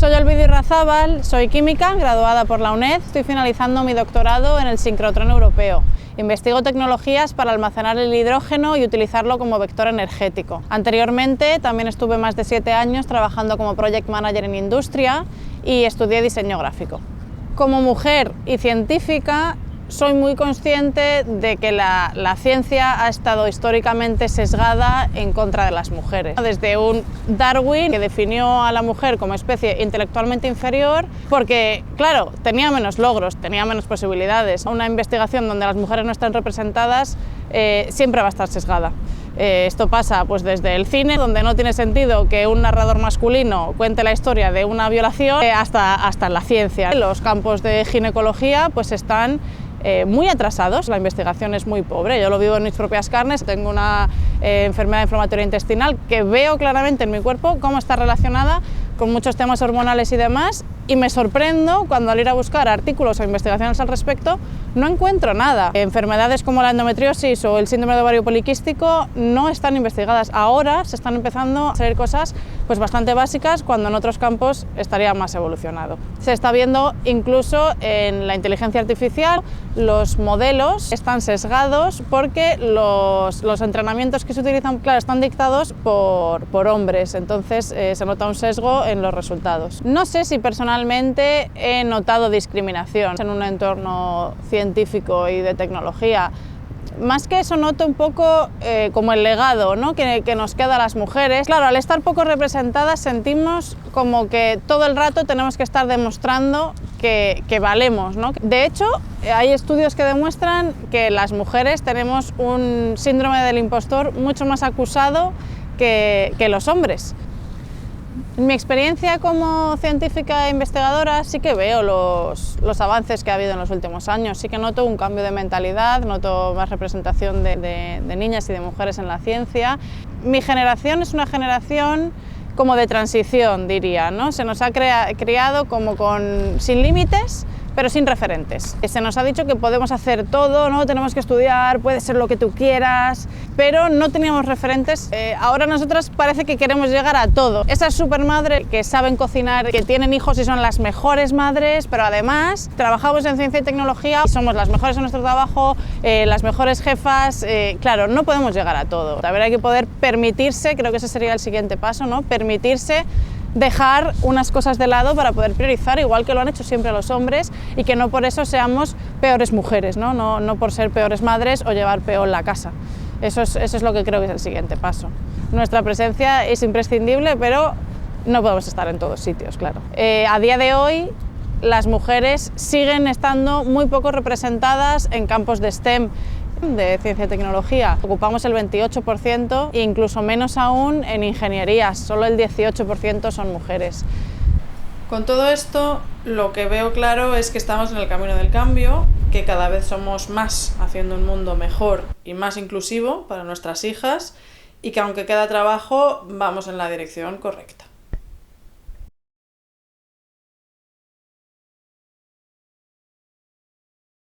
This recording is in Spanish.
Soy Olvido Irrazábal, soy química, graduada por la UNED, estoy finalizando mi doctorado en el sincrotrón europeo. Investigo tecnologías para almacenar el hidrógeno y utilizarlo como vector energético. Anteriormente también estuve más de 7 años trabajando como Project Manager en industria y estudié diseño gráfico. Como mujer y científica, soy muy consciente de que la ciencia ha estado históricamente sesgada en contra de las mujeres. Desde un Darwin, que definió a la mujer como especie intelectualmente inferior, porque, claro, tenía menos logros, tenía menos posibilidades. Una investigación donde las mujeres no están representadas siempre va a estar sesgada. Esto pasa pues desde el cine, donde no tiene sentido que un narrador masculino cuente la historia de una violación, hasta en la ciencia. Los campos de ginecología pues están muy atrasados, la investigación es muy pobre, yo lo vivo en mis propias carnes, tengo una enfermedad inflamatoria intestinal que veo claramente en mi cuerpo cómo está relacionada con muchos temas hormonales y demás, y me sorprendo cuando al ir a buscar artículos o investigaciones al respecto no encuentro nada. Enfermedades como la endometriosis o el síndrome de ovario poliquístico no están investigadas. Ahora se están empezando a hacer cosas pues bastante básicas cuando en otros campos estaría más evolucionado. Se está viendo incluso en la inteligencia artificial, los modelos están sesgados porque los entrenamientos que se utilizan, claro, están dictados por hombres, entonces se nota un sesgo en los resultados. No sé si personalmente he notado discriminación en un entorno científico y de tecnología. Más que eso noto un poco como el legado, ¿no? que nos queda a las mujeres. Claro, al estar poco representadas sentimos como que todo el rato tenemos que estar demostrando que valemos, ¿no? De hecho, hay estudios que demuestran que las mujeres tenemos un síndrome del impostor mucho más acusado que los hombres. En mi experiencia como científica e investigadora sí que veo los avances que ha habido en los últimos años, sí que noto un cambio de mentalidad, noto más representación de niñas y de mujeres en la ciencia. Mi generación es una generación como de transición, diría, ¿no? Se nos ha criado como sin límites, pero sin referentes. Se nos ha dicho que podemos hacer todo, ¿no? Tenemos que estudiar, puede ser lo que tú quieras, pero no teníamos referentes. Ahora nosotras parece que queremos llegar a todo. Esas supermadres que saben cocinar, que tienen hijos y son las mejores madres, pero además trabajamos en ciencia y tecnología y somos las mejores en nuestro trabajo, las mejores jefas. Claro, no podemos llegar a todo. A ver, hay que poder permitirse, creo que ese sería el siguiente paso, ¿no? Permitirse dejar unas cosas de lado para poder priorizar, igual que lo han hecho siempre los hombres, y que no por eso seamos peores mujeres, ¿no? No por ser peores madres o llevar peor la casa. Eso es lo que creo que es el siguiente paso. Nuestra presencia es imprescindible, pero no podemos estar en todos sitios, claro. A día de hoy, las mujeres siguen estando muy poco representadas en campos de STEM, de ciencia y tecnología. Ocupamos el 28% e incluso menos aún en ingenierías, solo el 18% son mujeres. Con todo esto, lo que veo claro es que estamos en el camino del cambio, que cada vez somos más haciendo un mundo mejor y más inclusivo para nuestras hijas, y que aunque queda trabajo, vamos en la dirección correcta.